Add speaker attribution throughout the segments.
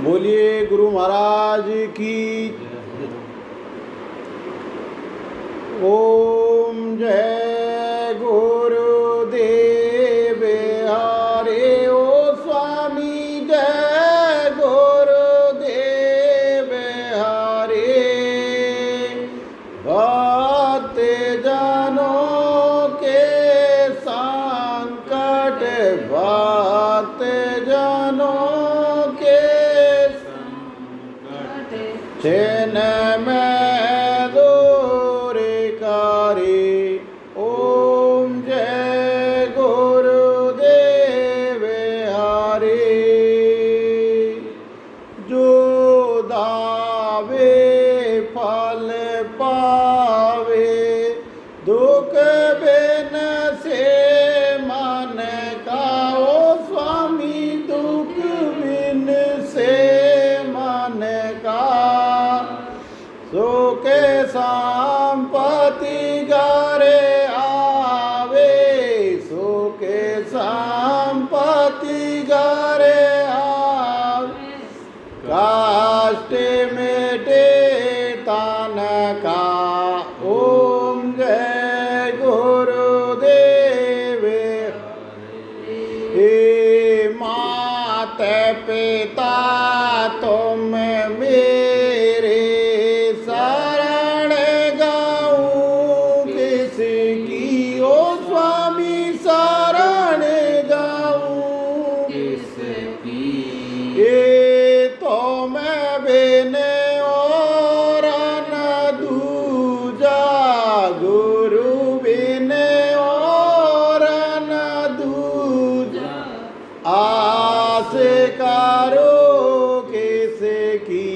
Speaker 1: बोलिए गुरु महाराज की। ओम जय गुरुदेव हरे। ओ स्वामी जय गुरुदेव हरे। भक्त जनों के संकट भक्त जनों के छिन में दूर करे। ओम जय गुरुदेव हरे। जो दावे फल पावे दुख बिन से मन का। ओ स्वामी दुख बिन से मन का। सुख संपत्ति घरे आवे सुख संपत्ति घरे आवे। कष्ट मिटे तन का। ओम जय गुरुदेव हे। माता पिता तुम मेरे शरण गाऊं किसकी। ओ स्वामी शरण गाऊं किसकी। ये तो मैं बिन और न दूजा गुरु बिन और न दूजा। आस करो किसकी।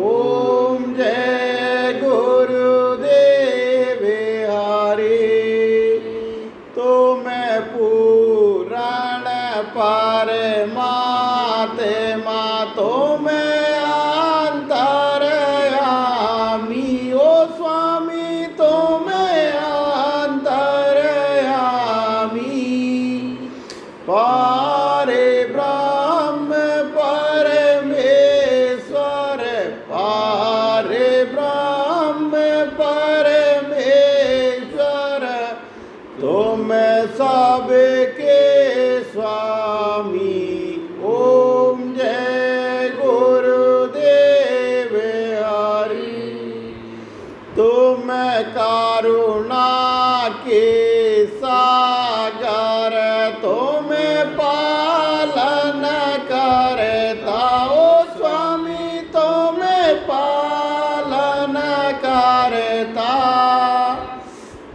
Speaker 1: ओम जय गुरुदेव हरे। तो मैं पुराण परमात्मा तो मैं अंतर्यामी। ओ स्वामी तो मैं अंतर्यामी। पारे ब्रह्म परमेश्वर पारे ब्रह्म परमेश्वर तुम सबके स्वामी। ओम जय गुरुदेव हरि। तुम करुणा के सागर तुम पालन करता। ओ स्वामी तुम पालन करता।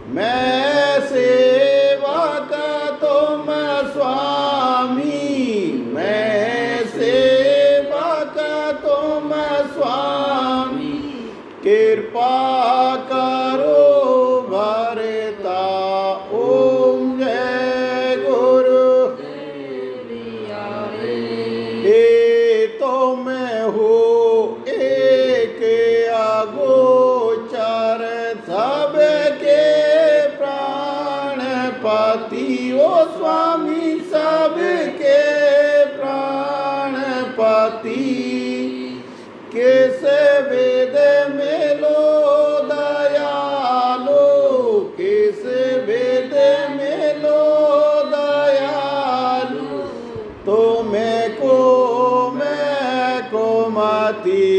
Speaker 1: मैं सेवक तुम स्वामी मैं सेवक तुम स्वामी। कृपा करो भरता। ओम जय गुरु हे। तुम हो एक अगोचर सबके प्राणपति। ओ स्वामी सबके प्राणपति। किस वेद में लो दयालो किस वेद में लो दयालु। तुम्हें को मैं को मति।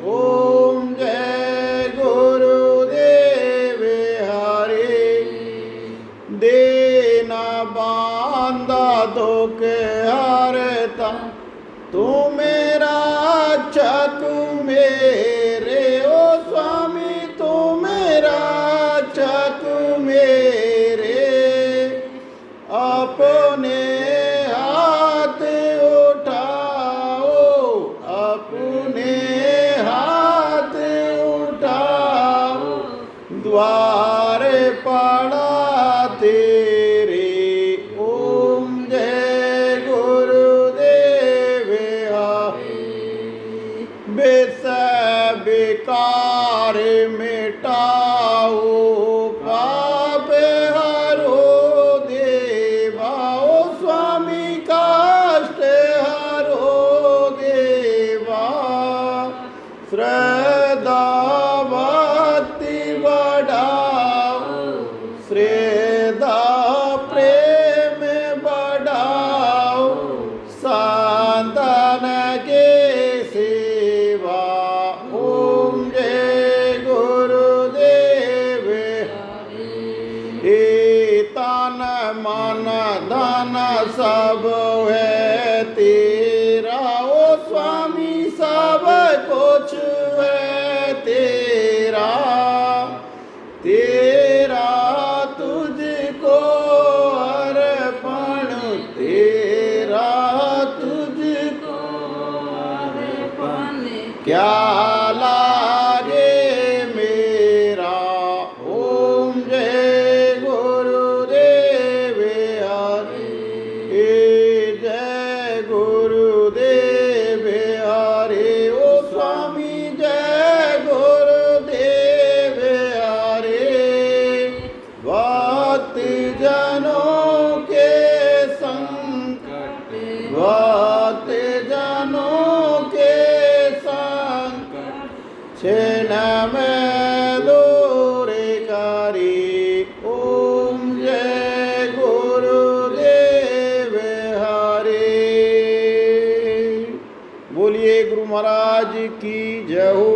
Speaker 1: ओम जय गुरुदेव हरे। देना बांधा दुख हरता तू मेरा रक्षक मेरे। ओ स्वामी तू मेरा रक्षक मेरे। अपने हाथ उठाओ अपने हाथ उठाओ। द्वार पड़ा तेरे। ओम जय गुरुदेव हरे। तेरा ओ स्वामी सब कुछ है तेरा तेरा तुझको अर्पण तेरा तुझको अर्पण क्या लागे मेरा ओम जय गुरुदेव हरे जय गुरुदेव हरे ओ स्वामी जय गुरुदेव हरे भक्त जनों के संकट भक्त जनों के संकट क्षण में दूर करी ओम जय गुरुदेव हरे। बोलिए गुरु महाराज की जय हो।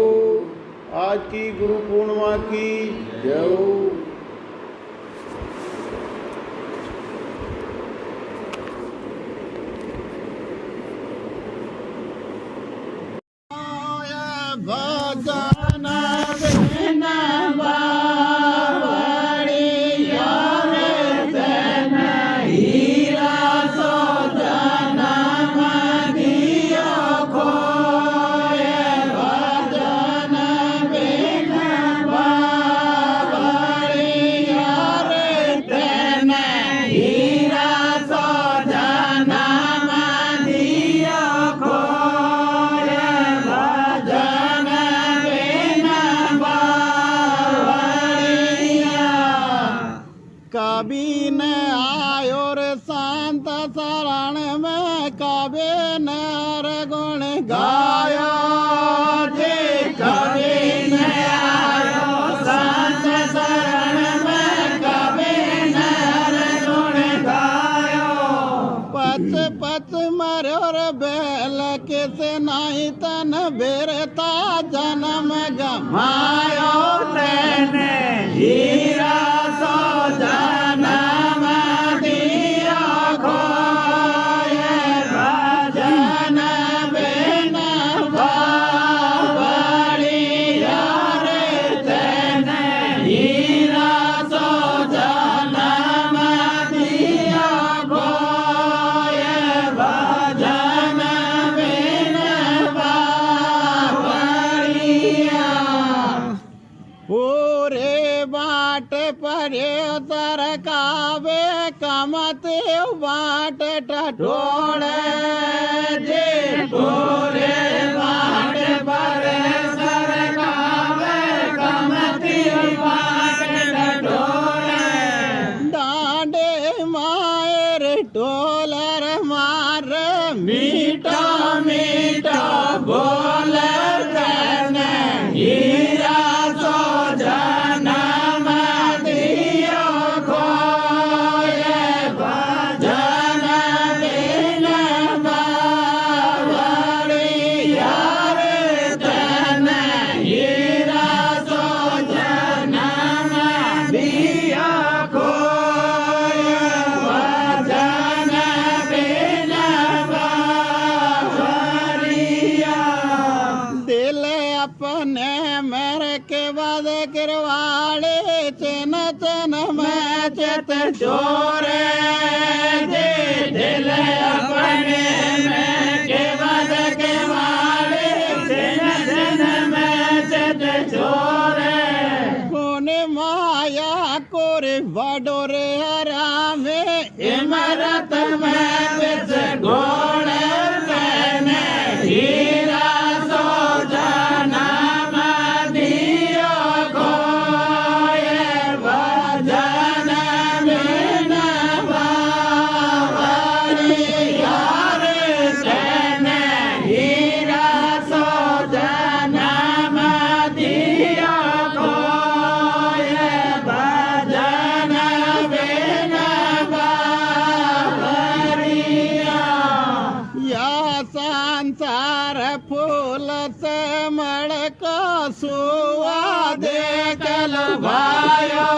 Speaker 1: आज की गुरु पूर्णिमा की जय हो। भजन बिन बावड़िया रे तन हीरा सो जन्म दियो खोए भजन बिन बावड़िया रे तन हीरा सो जन्म दियो खोए भजन कभी न आयो रे शांत शरण में कभी न गुण गायो जे कभी न आयो शांत शरण में कभी न गुण गायो पच पच मरो रे बेल किसे नहीं तन बेरता जन्म गमायो तेने हीरा सो जन्म दिया खोए भजन बिन बावड़िया रे तेने हीरा सो जन्म दिया खोए भजन बिन बावड़िया पूरे बाट परे तरकावे कमते बाट टटोड़े जे पूरे बाट परे तरकावे कमते बाट टटोड़े डांडे मायर टोलर मार मीठा मीठा बोल तने हीरा सो जन्म दियो खोए भजन बिन बावड़िया रे तने हीरा सो जन्म दियो खोए भजन बिन बावड़िया दिल अपने मेरे के बाद करवाले चन चन में चित चोरे जे दिल अपने में के बाद करवाले चन चन में चित चोरे कौन माया कोरे बडोरे हरामे इमरत में बिच घोड़े तने हीरा सो जन्म दियो खोए भजन बिन बावड़िया रे तने हीरा सो जन्म दियो खोए भजन बिन बावड़िया या संसार फूल से मड़को सुआ देखल भायो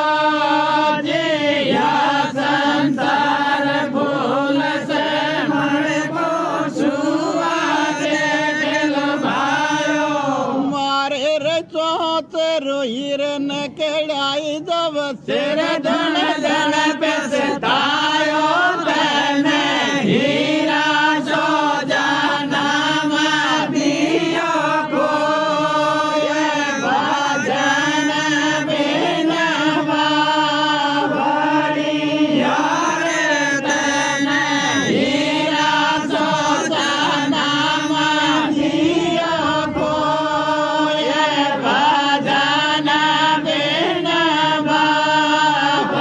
Speaker 1: जे या संसार फूल से मड़को न केड़ाई जब सिर धन धन पे सितायो तने हीरा सो जाना दियो को ये भजन बिन बाबरी यार तने हीरा सो जाना दियो को ये भजन बिन बाबरी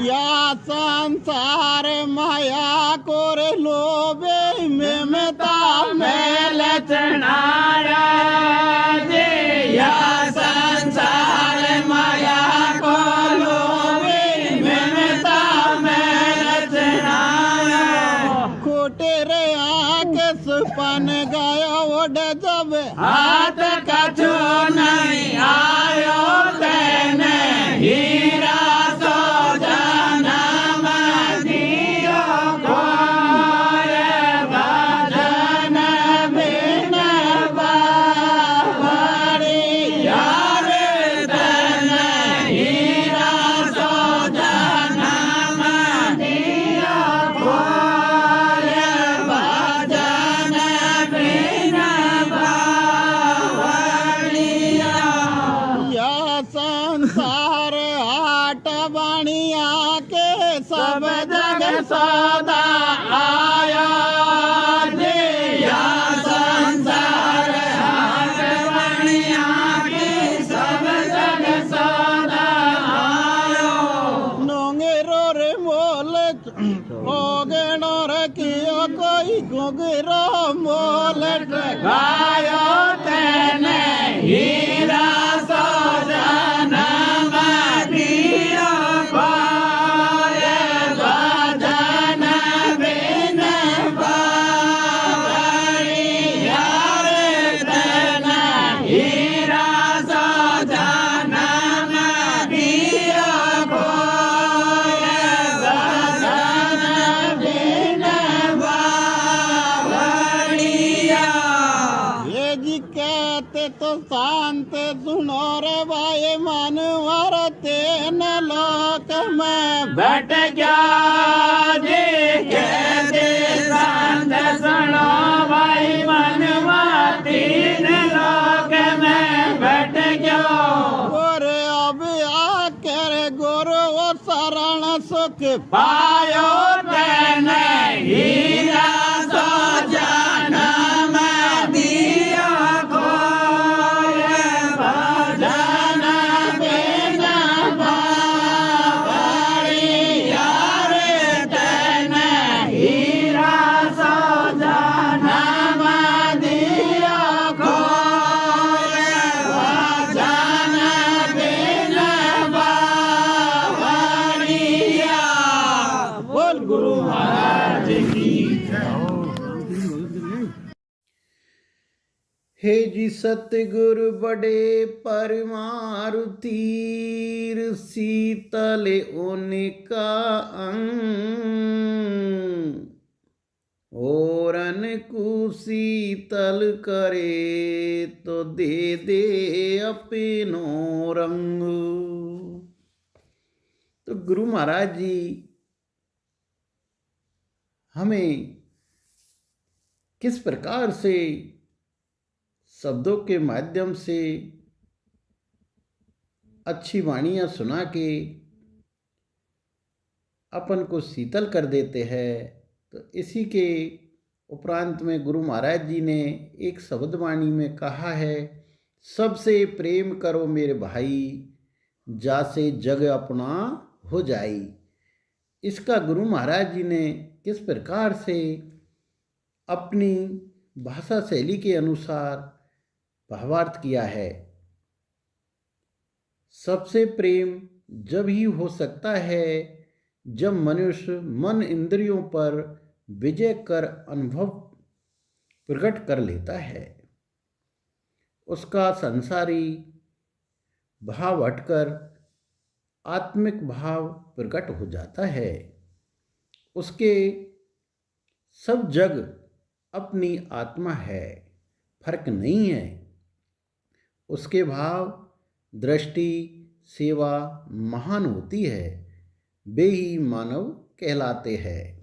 Speaker 1: या संसार माया कोर लोभे ममता मेल चढ़ाया जे या संसार माया को लोभे ममता मेल चढ़ाया खोटे रे आंख सुपन गयो उड़ जब हाथ कछु नहीं आयो तेने हीरा सो जाना दियो को ये भजन बिन बाबरी यार तने हीरा सो जाना दियो को ये भजन बिन बाबरी या संसार हाट बनिया के सब जग सौदा आया जे या संसार हाट बनिया के सब जग सौदा आयो नोंगेरो रे मोल ओगेनो रखियो कोई गुगरो मोल गायो तेने हीरा सो जाना दियो को ये भजन बिन बाबरी यार तने हीरा सो जाना दियो को ये भजन बिन बाबरी ये जी कहते तो शांत सुनो रे भाई मनवर तेन लोक में बैठ गया जी कहते शांत सुनो भाई मनवा तीन लोक में बैठ गया और अब आकर गुरु शरण सुख पायो तेने हीरा सो जाना दियो को ये भजन बिन बाबरी यार तने हीरा सो जाना दियो को ये भजन बिन बाबरी बोल गुरु महाराज की हे जी सतगुरु बड़े परमारु तीर शीतल उनका अंग औरन को शीतल करे तो दे दे अपनो रंग। तो गुरु महाराज जी हमें किस प्रकार से शब्दों के माध्यम से अच्छी वाणियाँ सुना के अपन को शीतल कर देते हैं। तो इसी के उपरांत में गुरु महाराज जी ने एक शब्द वाणी में कहा है, सबसे प्रेम करो मेरे भाई, जासे जग अपना हो जाई। इसका गुरु महाराज जी ने किस प्रकार से अपनी भाषा शैली के अनुसार भावार्थ किया है। सबसे प्रेम जब ही हो सकता है जब मनुष्य मन इंद्रियों पर विजय कर अनुभव प्रकट कर लेता है। उसका संसारी भाव हटकर आत्मिक भाव प्रकट हो जाता है। उसके सब जग अपनी आत्मा है, फर्क नहीं है। उसके भाव, दृष्टि, सेवा महान होती है, वे ही मानव कहलाते हैं।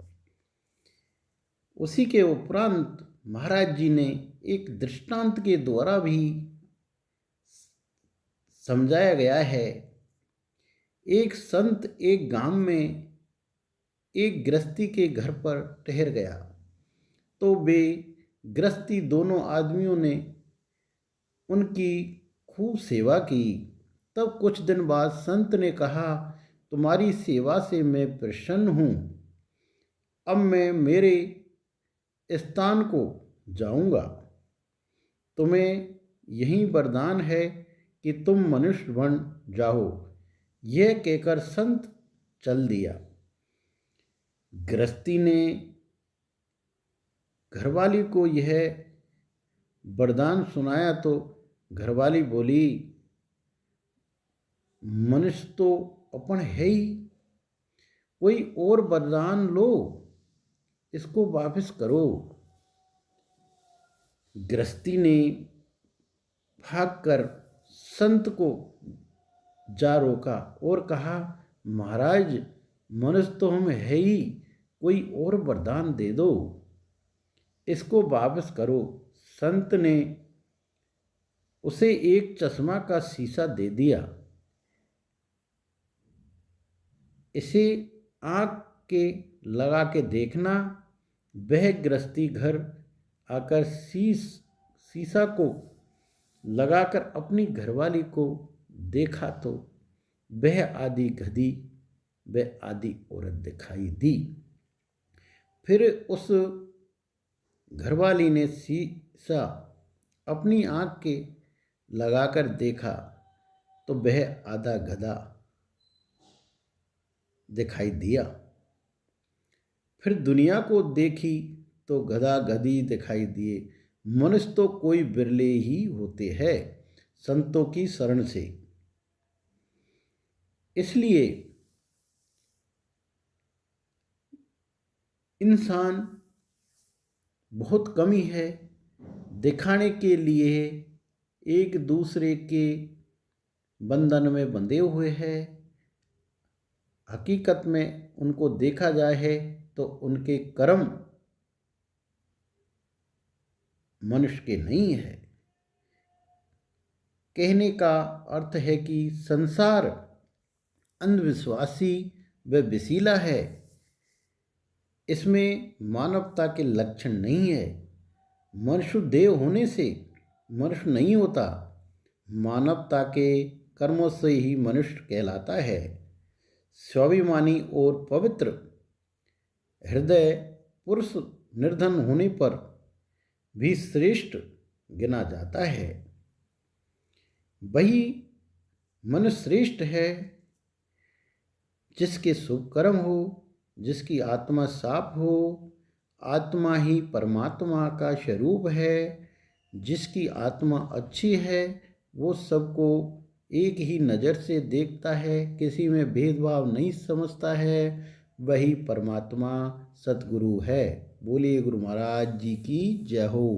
Speaker 1: उसी के उपरांत महाराज जी ने एक दृष्टांत के द्वारा भी समझाया गया है। एक संत एक गांव में एक गृहस्थी के घर पर ठहर गया, तो वे गृहस्थी दोनों आदमियों ने उनकी खूब सेवा की। तब कुछ दिन बाद संत ने कहा, तुम्हारी सेवा से मैं प्रसन्न हूँ, अब मैं मेरे स्थान को जाऊँगा। तुम्हें यही वरदान है कि तुम मनुष्य बन जाओ। यह कहकर संत चल दिया। गृहस्थी ने घरवाली को यह वरदान सुनाया तो घरवाली बोली, मनुष्य तो अपन है ही, कोई और वरदान लो, इसको वापस करो। गृहस्थी ने भागकर संत को जा रोका और कहा, महाराज मनुष्य तो हम है ही, कोई और वरदान दे दो, इसको वापस करो। संत ने उसे एक चश्मा का शीशा दे दिया। इसे आँख के लगा के देखना। वह गृहस्थी घर आकर शीशा को लगाकर अपनी घरवाली को देखा तो वह आधी गधी वह आधी औरत दिखाई दी। फिर उस घरवाली ने शीशा अपनी आँख के लगाकर देखा तो वह आधा गधा दिखाई दिया। फिर दुनिया को देखी तो गधा गधी दिखाई दिए। मनुष्य तो कोई बिरले ही होते हैं संतों की शरण से। इसलिए इंसान बहुत कम ही है, दिखाने के लिए एक दूसरे के बंधन में बंधे हुए हैं। हकीकत में उनको देखा जाए है तो उनके कर्म मनुष्य के नहीं है। कहने का अर्थ है कि संसार अंधविश्वासी व विशीला है, इसमें मानवता के लक्षण नहीं है। मनुष्य देव होने से मनुष्य नहीं होता, मानवता के कर्मों से ही मनुष्य कहलाता है। स्वाभिमानी और पवित्र हृदय पुरुष निर्धन होने पर भी श्रेष्ठ गिना जाता है। वही मनुष्य श्रेष्ठ है जिसके शुभ कर्म हो, जिसकी आत्मा साफ हो। आत्मा ही परमात्मा का स्वरूप है। जिसकी आत्मा अच्छी है वो सबको एक ही नज़र से देखता है, किसी में भेदभाव नहीं समझता है। वही परमात्मा सतगुरु है। बोलिए गुरु महाराज जी की जय हो।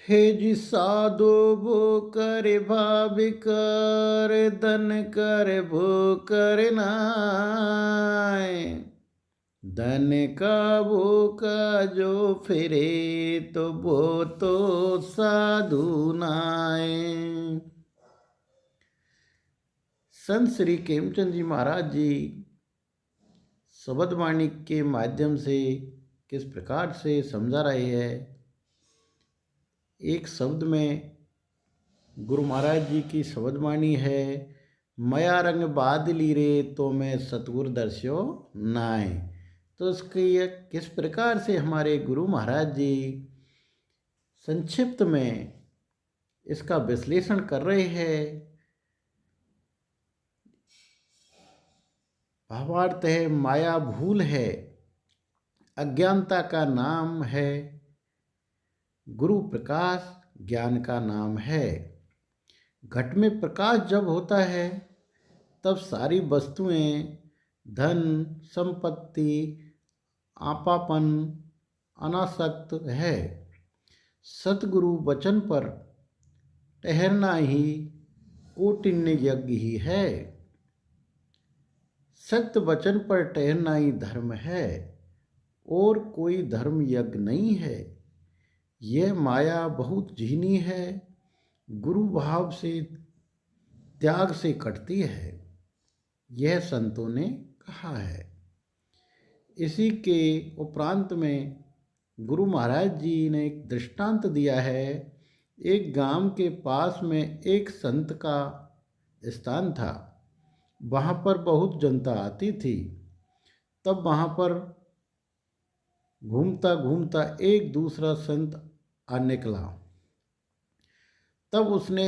Speaker 1: हे जी साधु भो कर भाव कर, धन कर भो कर नाय। धन का वो का जो फिरे तो वो तो साधु नाय। संत श्री खेमचंद जी महाराज जी शब्दवाणी के माध्यम से किस प्रकार से समझा रहे हैं। एक शब्द में गुरु महाराज जी की शब्दवाणी है, मया रंग बादली रे तो मैं सतगुरु दर्श्यो नाय। तो उसकी किस प्रकार से हमारे गुरु महाराज जी संक्षिप्त में इसका विश्लेषण कर रहे हैं। भावार्थ है, माया भूल है, अज्ञानता का नाम है, गुरु प्रकाश ज्ञान का नाम है। घट में प्रकाश जब होता है तब सारी वस्तुएं, धन संपत्ति, आपापन अनासक्त है, सतगुरु वचन पर ठहरना ही कौटिन्य यज्ञ ही है। सत्य वचन पर ठहरना ही धर्म है और कोई धर्म यज्ञ नहीं है। यह माया बहुत झीनी है, गुरु भाव से त्याग से कटती है, यह संतों ने कहा है। इसी के उपरांत में गुरु महाराज जी ने एक दृष्टांत दिया है। एक गांव के पास में एक संत का स्थान था। वहाँ पर बहुत जनता आती थी। तब वहाँ पर घूमता घूमता एक दूसरा संत आ निकला। तब उसने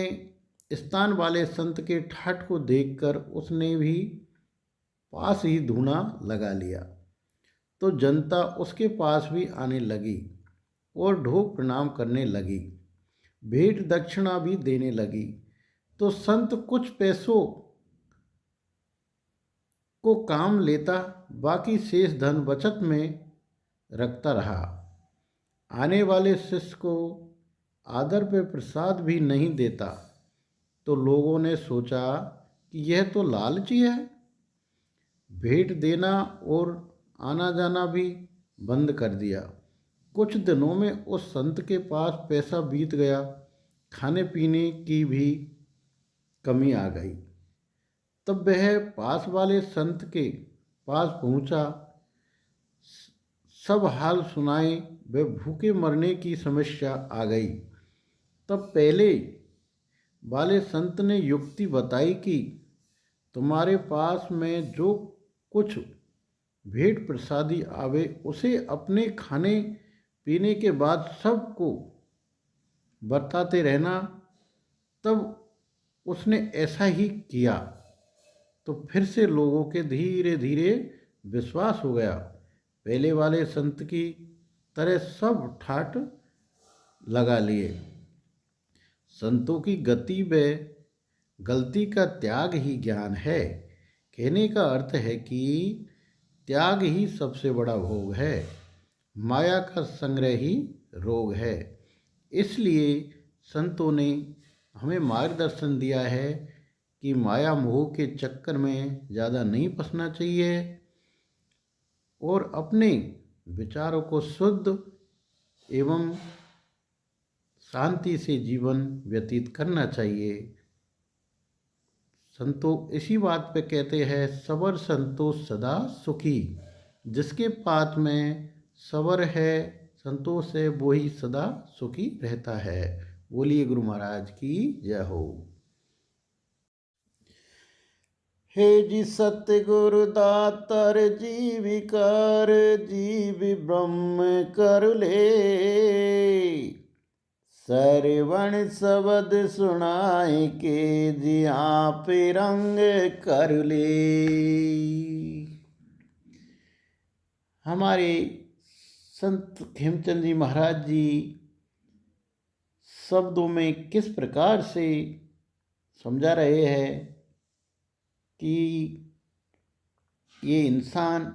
Speaker 1: स्थान वाले संत के ठाठ को देखकर उसने भी पास ही धूना लगा लिया। तो जनता उसके पास भी आने लगी और ढोक प्रणाम करने लगी, भेंट दक्षिणा भी देने लगी। तो संत कुछ पैसों को काम लेता, बाकी शेष धन बचत में रखता रहा। आने वाले शिष्य को आदर पे प्रसाद भी नहीं देता। तो लोगों ने सोचा कि यह तो लालची है, भेंट देना और आना जाना भी बंद कर दिया। कुछ दिनों में उस संत के पास पैसा बीत गया, खाने पीने की भी कमी आ गई। तब वह पास वाले संत के पास पहुंचा, सब हाल सुनाए। वह भूखे मरने की समस्या आ गई। तब पहले वाले संत ने युक्ति बताई कि तुम्हारे पास में जो कुछ भेंट प्रसादी आवे उसे अपने खाने पीने के बाद सबको बरताते रहना। तब उसने ऐसा ही किया। तो फिर से लोगों के धीरे धीरे विश्वास हो गया। पहले वाले संत की तरह सब ठाठ लगा लिए। संतों की गति व गलती का त्याग ही ज्ञान है। कहने का अर्थ है कि त्याग ही सबसे बड़ा भोग है, माया का संग्रह ही रोग है। इसलिए संतों ने हमें मार्गदर्शन दिया है कि माया मोह के चक्कर में ज़्यादा नहीं फंसना चाहिए और अपने विचारों को शुद्ध एवं शांति से जीवन व्यतीत करना चाहिए। संतों इसी बात पे कहते हैं, सबर संतोष सदा सुखी। जिसके पास में सबर है, संतोष है, वो ही सदा सुखी रहता है। बोलिए गुरु महाराज की जय हो। हे जी सतगुरु दातर जीविकार, जीव ब्रह्म कर ले। सरवण शब्द सुनाए के जी आप रंग कर ले। हमारे संत खेमचंद जी महाराज जी शब्दों में किस प्रकार से समझा रहे हैं कि ये इंसान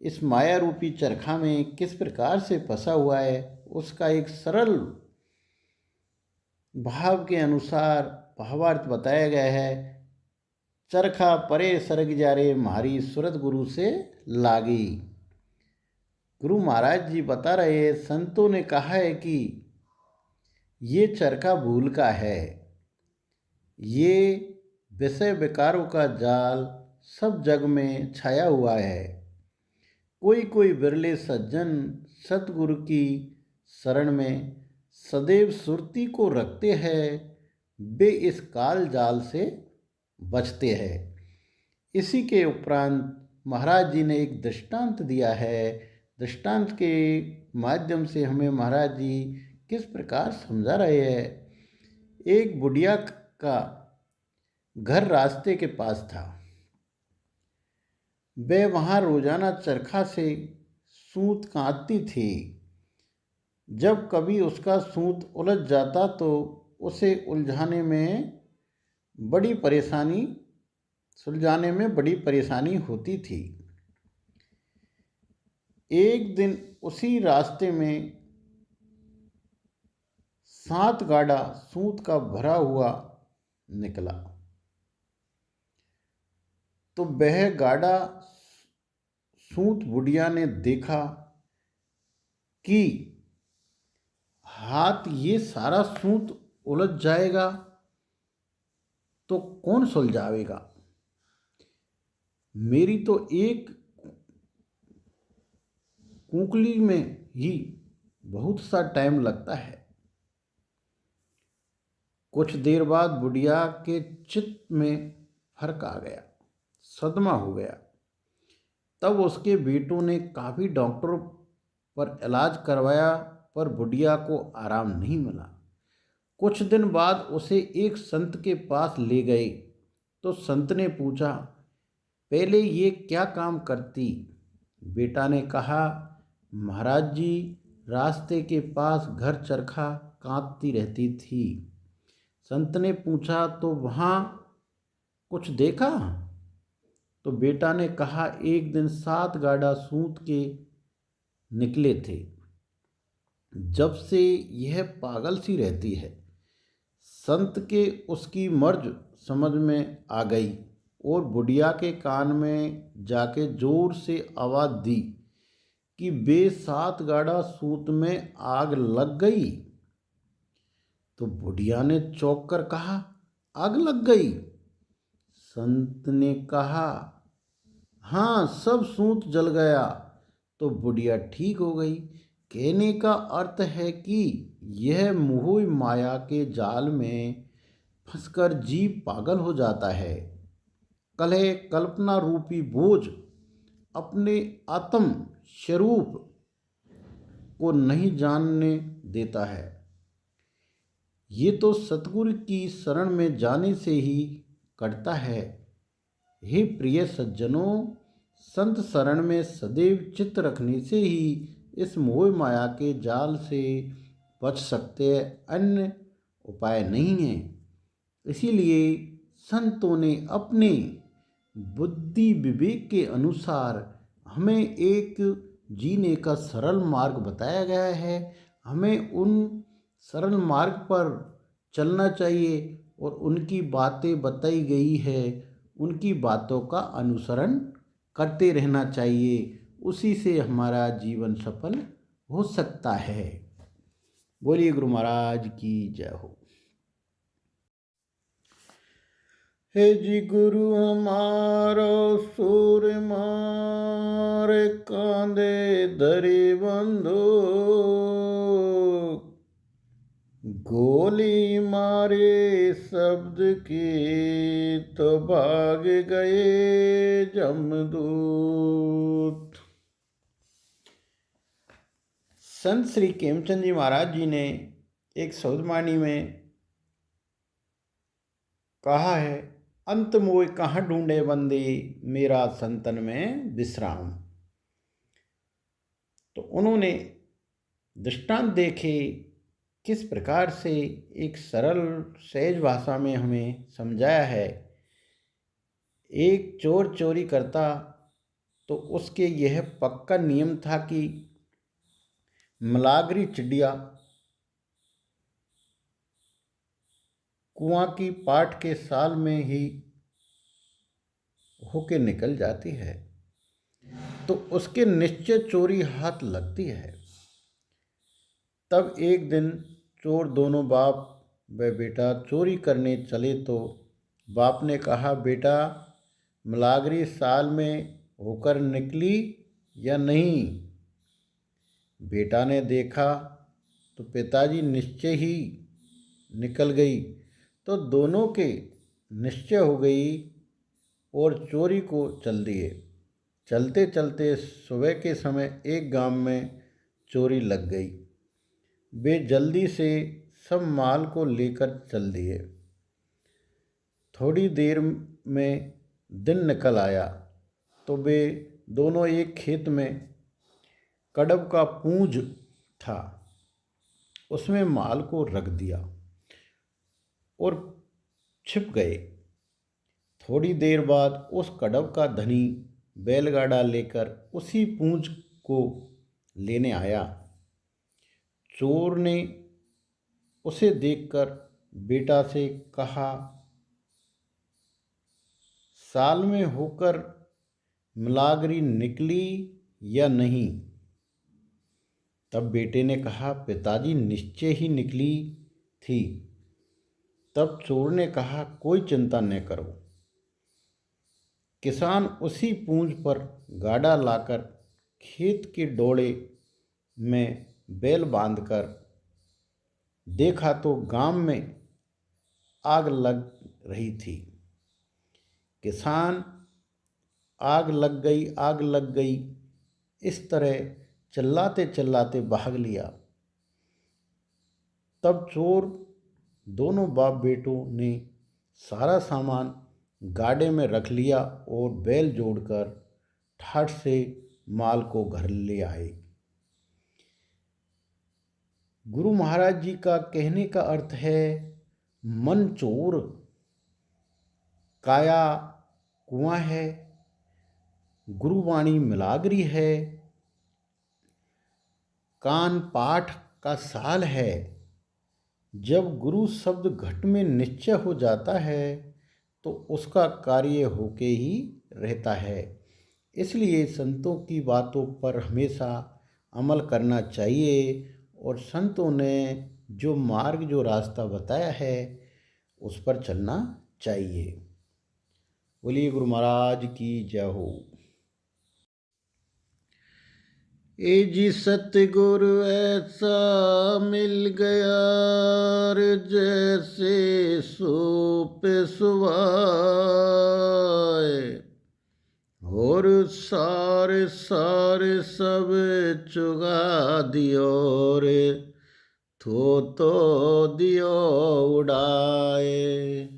Speaker 1: इस माया रूपी चरखा में किस प्रकार से फंसा हुआ है, उसका एक सरल भाव के अनुसार भावार्थ बताया गया है। चरखा परे सरग जा रे, म्हारी सूरत गुरु से लागी। गुरु महाराज जी बता रहे हैं, संतों ने कहा है कि ये चरखा भूल का है। ये विषय विकारों का जाल सब जग में छाया हुआ है। कोई कोई बिरले सज्जन सतगुरु की शरण में सदैव सुरती को रखते हैं, वे इस काल जाल से बचते हैं। इसी के उपरांत महाराज जी ने एक दृष्टांत दिया है। दृष्टांत के माध्यम से हमें महाराज जी किस प्रकार समझा रहे हैं। एक बुढ़िया का घर रास्ते के पास था। वह वहाँ रोजाना चरखा से सूत काटती थी। जब कभी उसका सूत उलझ जाता तो उसे सुलझाने में बड़ी परेशानी होती थी। एक दिन उसी रास्ते में 7 गाड़ा सूत का भरा हुआ निकला। तो वह गाड़ा सूत बुढ़िया ने देखा कि हाथ ये सारा सूत उलझ जाएगा तो कौन सुलझावेगा, मेरी तो एक कुंकली में ही बहुत सा टाइम लगता है। कुछ देर बाद बुढ़िया के चित्त में फर्क आ गया, सदमा हो गया। तब उसके बेटों ने काफ़ी डॉक्टरों पर इलाज करवाया, पर बुढ़िया को आराम नहीं मिला। कुछ दिन बाद उसे एक संत के पास ले गए तो संत ने पूछा, पहले ये क्या काम करती? बेटा ने कहा, महाराज जी, रास्ते के पास घर चरखा काटती रहती थी। संत ने पूछा, तो वहाँ कुछ देखा? तो बेटा ने कहा, एक दिन 7 गाड़ा सूत के निकले थे। जब से यह पागल सी रहती है। संत के उसकी मर्ज समझ में आ गई और बुढ़िया के कान में जाके जोर से आवाज़ दी कि बे 7 गाड़ा सूत में आग लग गई। तो बुढ़िया ने चौंक कर कहा, आग लग गई? संत ने कहा, हाँ, सब सूत जल गया। तो बुढ़िया ठीक हो गई। कहने का अर्थ है कि यह मोह माया के जाल में फंसकर जीव पागल हो जाता है। कलह कल्पना रूपी बोझ अपने आत्म स्वरूप को नहीं जानने देता है। ये तो सतगुरु की शरण में जाने से ही कटता है। हे प्रिय सज्जनों, संत शरण में सदैव चित्त रखने से ही इस मोह माया के जाल से बच सकते हैं, अन्य उपाय नहीं है। इसीलिए संतों ने अपने बुद्धि विवेक के अनुसार हमें एक जीने का सरल मार्ग बताया गया है। हमें उन सरल मार्ग पर चलना चाहिए और उनकी बातें बताई गई है, उनकी बातों का अनुसरण करते रहना चाहिए। उसी से हमारा जीवन सफल हो सकता है। बोलिए गुरु महाराज की जय हो। हे जी गुरु हमारो सुर मार कांदे धरे बंधो, गोली मारे शब्द की तो भाग गए जमदूत। संत श्री खेमचंद जी महाराज जी ने एक शब्दवाणी में कहा है, अंत मोय कहाँ ढूंढे बंदे, मेरा संतन में विश्राम। तो उन्होंने दृष्टांत देखे किस प्रकार से एक सरल सहज भाषा में हमें समझाया है। एक चोर चोरी करता तो उसके यह पक्का नियम था कि मलागरी चिड़िया कुआं की पाट के साल में ही होके निकल जाती है, तो उसके निश्चय चोरी हाथ लगती है। तब एक दिन चोर दोनों बाप व बेटा चोरी करने चले तो बाप ने कहा, बेटा, मलागरी साल में होकर निकली या नहीं? बेटा ने देखा तो पिताजी निश्चय ही निकल गई। तो दोनों के निश्चय हो गई और चोरी को चल दिए। चलते चलते सुबह के समय एक गांव में चोरी लग गई। वे जल्दी से सब माल को लेकर चल दिए। थोड़ी देर में दिन निकल आया तो वे दोनों एक खेत में कड़ब का पूंज था, उसमें माल को रख दिया और छिप गए। थोड़ी देर बाद उस कड़ब का धनी बैलगाड़ा लेकर उसी पूंज को लेने आया। चोर ने उसे देखकर बेटा से कहा, साल में होकर मिलागरी निकली या नहीं? तब बेटे ने कहा, पिताजी निश्चय ही निकली थी। तब चोर ने कहा, कोई चिंता न करो। किसान उसी पूंज पर गाड़ा लाकर खेत के डोड़े में बैल बांधकर देखा तो गांव में आग लग रही थी। किसान आग लग गई, आग लग गई इस तरह चिल्लाते चिल्लाते भाग लिया। तब चोर दोनों बाप बेटों ने सारा सामान गाड़े में रख लिया और बैल जोड़कर ठाठ से माल को घर ले आए। गुरु महाराज जी का कहने का अर्थ है, मन चोर, काया कुआं है, गुरुवाणी मिलागरी है, कान पाठ का साल है। जब गुरु शब्द घट में निश्चय हो जाता है तो उसका कार्य होके ही रहता है। इसलिए संतों की बातों पर हमेशा अमल करना चाहिए और संतों ने जो मार्ग, जो रास्ता बताया है उस पर चलना चाहिए। बोलिए गुरु महाराज की जय हो। ए जी सतगुरु ऐसा मिल गया रे, जैसे सूप सुवाए, और सारे सारे सब चुगा दियो रे, तो दियो उड़ाए।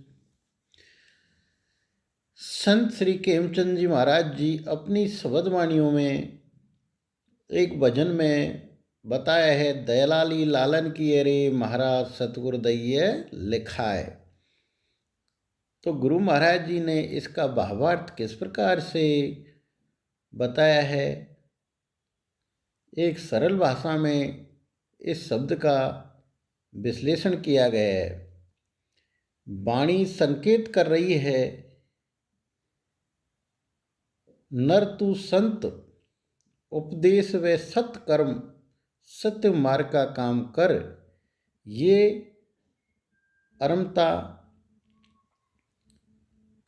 Speaker 1: संत श्री खेमचंद जी महाराज जी अपनी शब्दवाणियों में एक भजन में बताया है, दयालाली लालन की रे महाराज सतगुरु दैये लिखाए। तो गुरु महाराज जी ने इसका भावार्थ किस प्रकार से बताया है, एक सरल भाषा में इस शब्द का विश्लेषण किया गया है। वाणी संकेत कर रही है, नर तू संत उपदेश व सत्कर्म सत्य मार्ग का काम कर। ये अरमता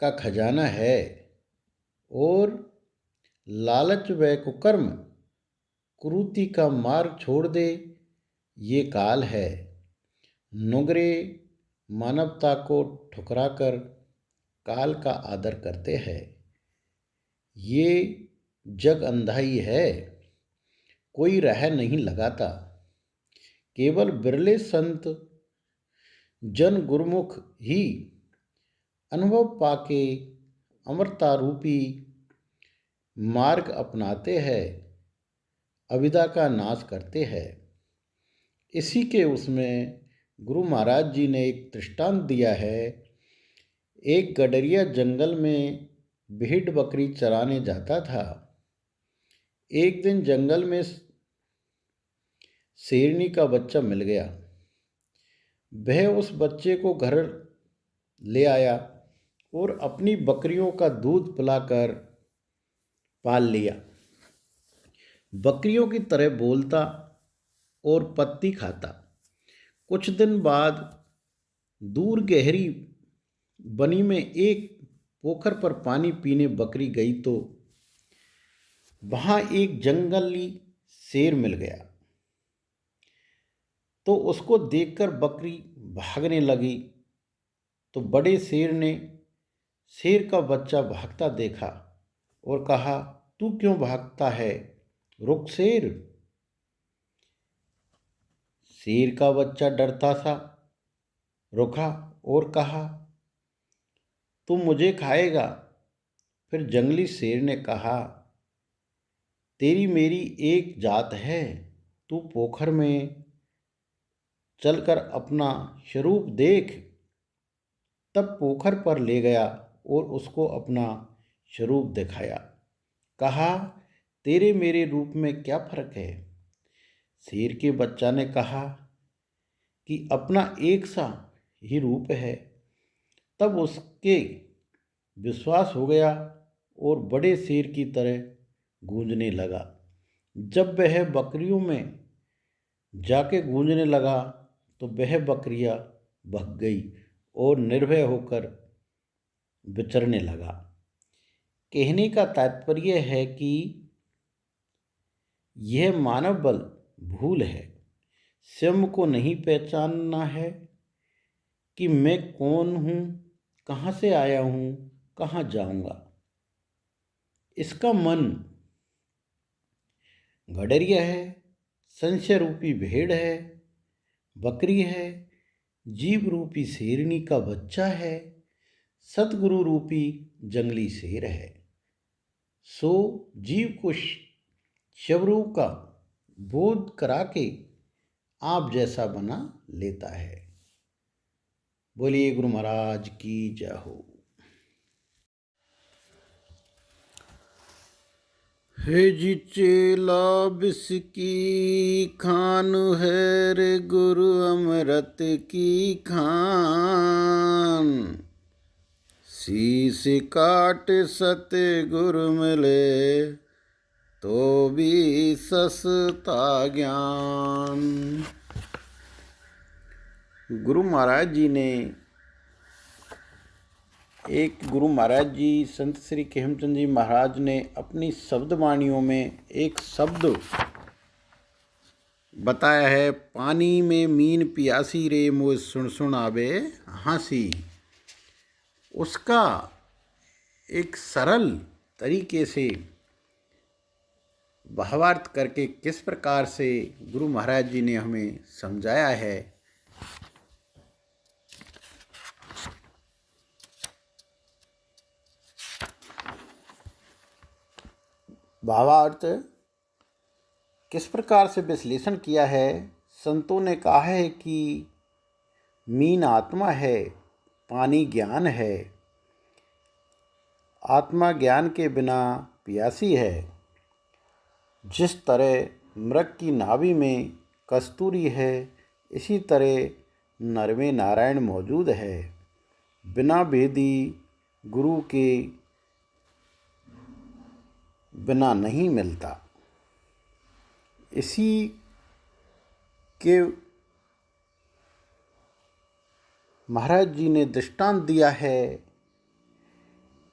Speaker 1: का खजाना है, और लालच व कुकर्म कुरीति का मार्ग छोड़ दे, ये काल है। नुगरे मानवता को ठुकराकर काल का आदर करते हैं। ये जग अंधाई है, कोई राह नहीं लगाता। केवल बिरले संत जन गुरुमुख ही अनुभव पाके अमरता रूपी मार्ग अपनाते हैं, अविद्या का नाश करते हैं। इसी के उसमें गुरु महाराज जी ने एक दृष्टांत दिया है। एक गडरिया जंगल में भेड़ बकरी चराने जाता था। एक दिन जंगल में शेरनी का बच्चा मिल गया। वह उस बच्चे को घर ले आया और अपनी बकरियों का दूध पिलाकर पाल लिया। बकरियों की तरह बोलता और पत्ती खाता। कुछ दिन बाद दूर गहरी बनी में एक पोखर पर पानी पीने बकरी गई तो वहाँ एक जंगली शेर मिल गया। तो उसको देखकर बकरी भागने लगी। तो बड़े शेर ने शेर का बच्चा भागता देखा और कहा, तू क्यों भागता है, रुक शेर। शेर का बच्चा डरता सा रुका और कहा, तू मुझे खाएगा। फिर जंगली शेर ने कहा, तेरी मेरी एक जात है, तू पोखर में चलकर अपना स्वरूप देख। तब पोखर पर ले गया और उसको अपना स्वरूप दिखाया। कहा, तेरे मेरे रूप में क्या फर्क है। शेर के बच्चा ने कहा कि अपना एक सा ही रूप है, तब उसके विश्वास हो गया और बड़े शेर की तरह गूंजने लगा। जब वह बकरियों में जाके गूंजने लगा तो वह बकरियां भग गई और निर्भय होकर विचरने लगा। कहने का तात्पर्य है कि यह मानव बल भूल है। स्वयं को नहीं पहचानना है कि मैं कौन हूँ, कहाँ से आया हूँ, कहाँ जाऊँगा। इसका मन गडरिया है, संशय रूपी भेड़ है, बकरी है, जीव रूपी शेरनी का बच्चा है, सतगुरु रूपी जंगली शेर है। सो जीव को शवरू का बोध करा के आप जैसा बना लेता है। बोलिए गुरु महाराज की जय हो। हे जी चेला बिस्की खान है रे गुरु अमृत की खान। शीश काट सतगुरु मिले तो भी सस्ता ज्ञान। गुरु महाराज जी संत श्री खेमचंद जी महाराज ने अपनी शब्दवाणियों में एक शब्द बताया है, पानी में मीन पियासी रे मोय सुन सुन आवे हंसी। उसका एक सरल तरीके से भावार्थ करके किस प्रकार से गुरु महाराज जी ने हमें समझाया है। भावार्थ किस प्रकार से विश्लेषण किया है। संतों ने कहा है कि मीन आत्मा है, पानी ज्ञान है, आत्मा ज्ञान के बिना प्यासी है। जिस तरह मृग की नाभि में कस्तूरी है, इसी तरह नर में नारायण मौजूद है। बिना भेदी गुरु के बिना नहीं मिलता। इसी के महाराज जी ने दृष्टांत दिया है।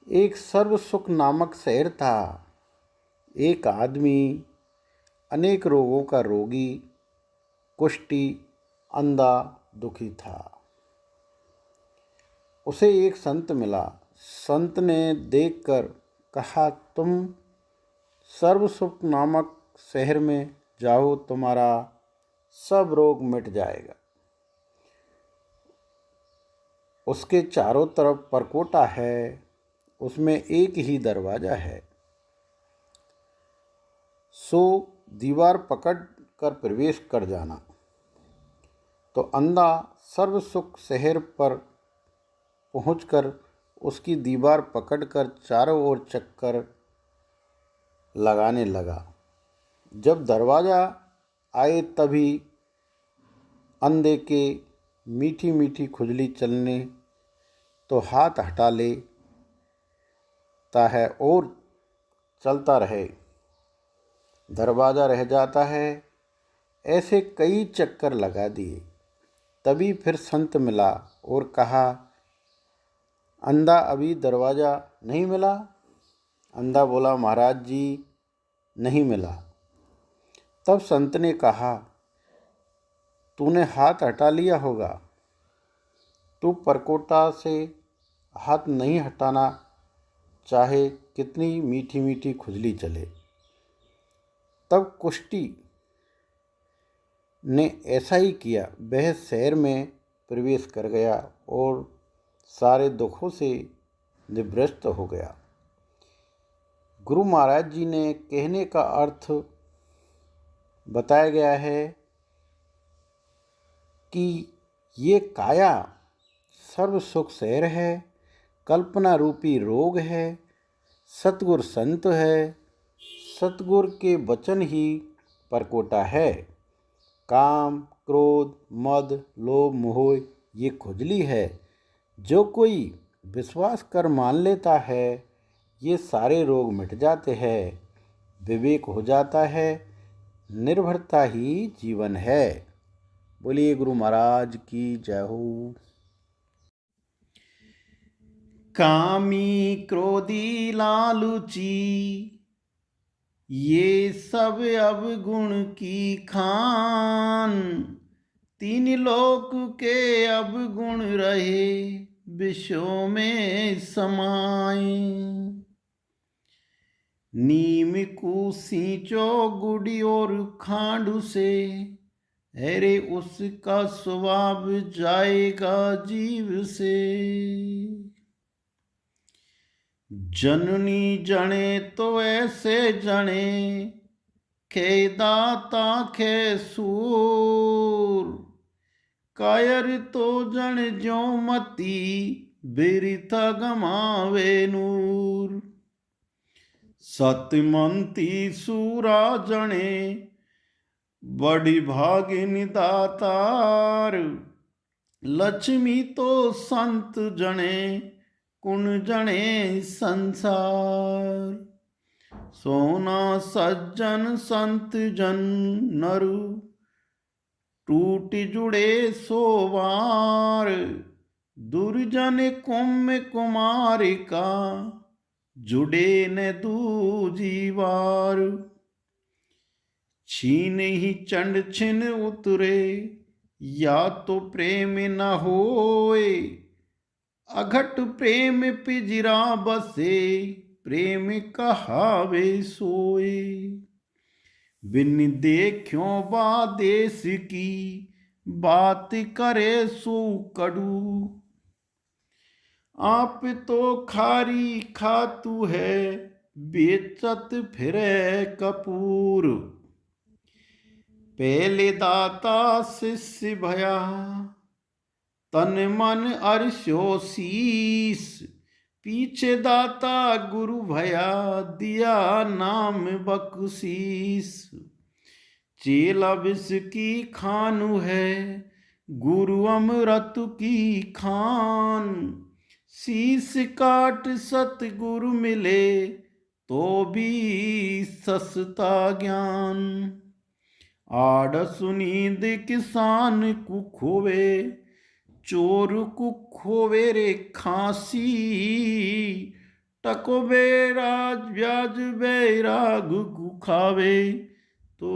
Speaker 1: एक सर्वसुख नामक शहर था। एक आदमी अनेक रोगों का रोगी, कुष्ठी, अंधा, दुखी था। उसे एक संत मिला। संत ने देखकर कहा, तुम सर्वसुख नामक शहर में जाओ, तुम्हारा सब रोग मिट जाएगा। उसके चारों तरफ परकोटा है, उसमें एक ही दरवाजा है। सो दीवार पकड़ कर प्रवेश कर जाना। तो अंधा सर्वसुख शहर पर पहुंचकर उसकी दीवार पकड़कर चारों ओर चक्कर लगाने लगा। जब दरवाज़ा आए तभी अंधे के मीठी मीठी खुजली चलने तो हाथ हटा लेता है और चलता रहे, दरवाज़ा रह जाता है। ऐसे कई चक्कर लगा दिए। तभी फिर संत मिला और कहा, अंधा अभी दरवाज़ा नहीं मिला? अंधा बोला, महाराज जी नहीं मिला। तब संत ने कहा, तूने हाथ हटा लिया होगा, तू परकोटा से हाथ नहीं हटाना, चाहे कितनी मीठी मीठी खुजली चले। तब कुष्ठी ने ऐसा ही किया। वह शहर में प्रवेश कर गया और सारे दुखों से निवृत्त हो गया। गुरु महाराज जी ने कहने का अर्थ बताया गया है कि ये काया सर्वसुख शहर है, कल्पना रूपी रोग है, सतगुर संत है, सतगुर के वचन ही परकोटा है। काम, क्रोध, मद, लोभ, मोह ये खुजली है। जो कोई विश्वास कर मान लेता है ये सारे रोग मिट जाते हैं। विवेक हो जाता है, निर्भरता ही जीवन है। बोलिए गुरु महाराज की जय हो। कामी, क्रोधी, लालची ये सब अवगुण की खान। तीन लोक के अवगुण रहे विश्व में समाए। नीम सींचो गुड़ी और खांड से, अरे उसका स्वभाव जाएगा जीव से। जननी जने तो ऐसे जने, खे दाता खे सूर। कायर तो जन ज्यों मती, बिरथा गमावे नूर। सतमंती सूरा जने, बड़ी भागिनी दातार। लक्ष्मी तो संत जने, कुण जने संसार। सोना सज्जन संत जन नरु, टूट जुड़े सोवार। दुर्जन कुम कुमारिका, जुड़े न दूजीवार। छीन ही चंड छिन उतरे, या तो प्रेम न होए। अघट प्रेम पिजरा बसे, प्रेम कहावे सोए। बिन देखियो बादेश की, बात करे सो कड़ू। आप तो खारी खातू है, बेचत फिरे कपूर। पहले दाता शिष्य भया, तन मन अर्शो शीस। पीछे दाता गुरु भया, दिया नाम बख्शीस। चेला विष की खानु है, गुरु अमृत की खान। शीस काट सतगुरु मिले, तो भी सस्ता ज्ञान। आड़ सुनींद किसान को खोवे, चोर को खोवे रे खांसी। टको बेराज ब्याज बैराग को खावे, तो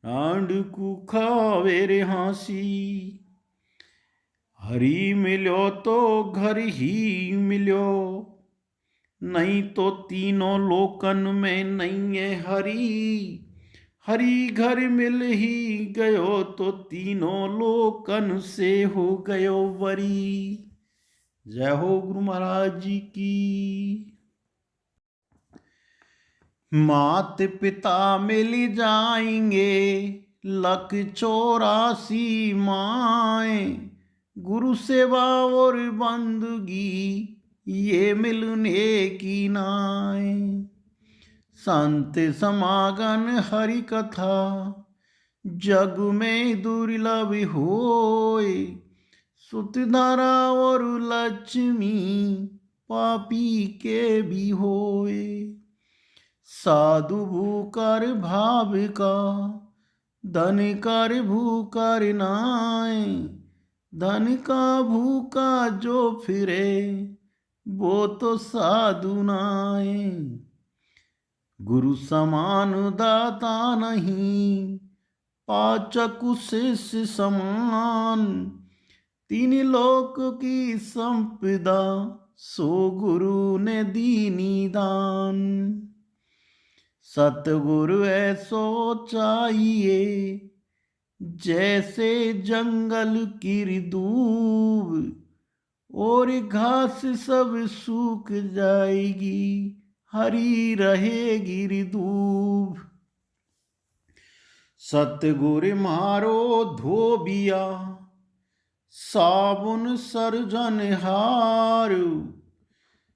Speaker 1: रांड को खावे रे हाँसी। हरी मिलो तो घर ही मिलो, नहीं तो तीनों लोकन में नहीं है हरी। हरी घर मिल ही गयो, तो तीनों लोकन से हो गयो वरी। जय हो गुरु महाराज जी की। मात पिता मिल जाएंगे, लक 84 माए। गुरु सेवा और बंदगी, ये मिलने की नाय। संत समागम हरि कथा, जग में दुर्लभ होए। सुतधारा और लक्ष्मी, पापी के भी होए। साधु भूकर भाव का, धन कर भूकर नाय। धन का भूखा जो फिरे, वो तो साधु नाय। गुरु समान दाता नहीं, पाचक शिष्य समान। तीन लोक की संपदा, सो गुरु ने दीनी दान। सतगुरु ऐसो चाहिए, जैसे जंगल की दूब। और घास सब सूख जाएगी, हरी रहेगी ऋतूब। सतगुरु मारो धोबिया, साबुन सरजन हार।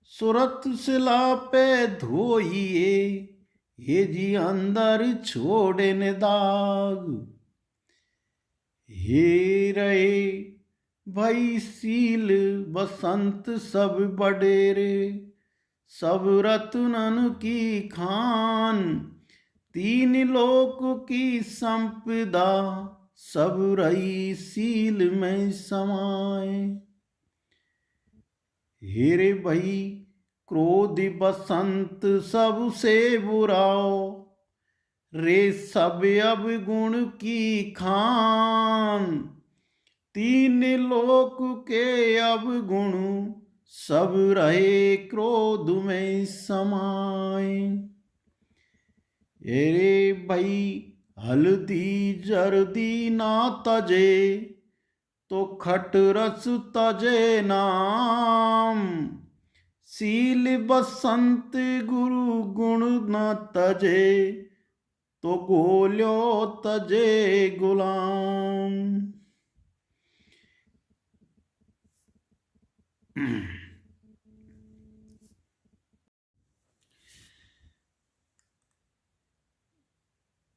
Speaker 1: सुरत सिला पे धोइए, हे जी अंदर छोड़े न दाग। हे रहे भई सील बसंत सब बडेरे, सब रत्नन की खान, तीन लोक की संपदा, सब रही सील में समाए। हेरे भई क्रोध बसंत सबसे बुराओ, रे सब अब गुण की खान, तीन लोक के अब गुण, सब रहे क्रोध में समाए। एरे भई हल्दी जर्दी ना तजे, तो खट रस तजे नाम, सील बसंत गुरु गुण न तजे, तो गोल्यो तजे गुलाम।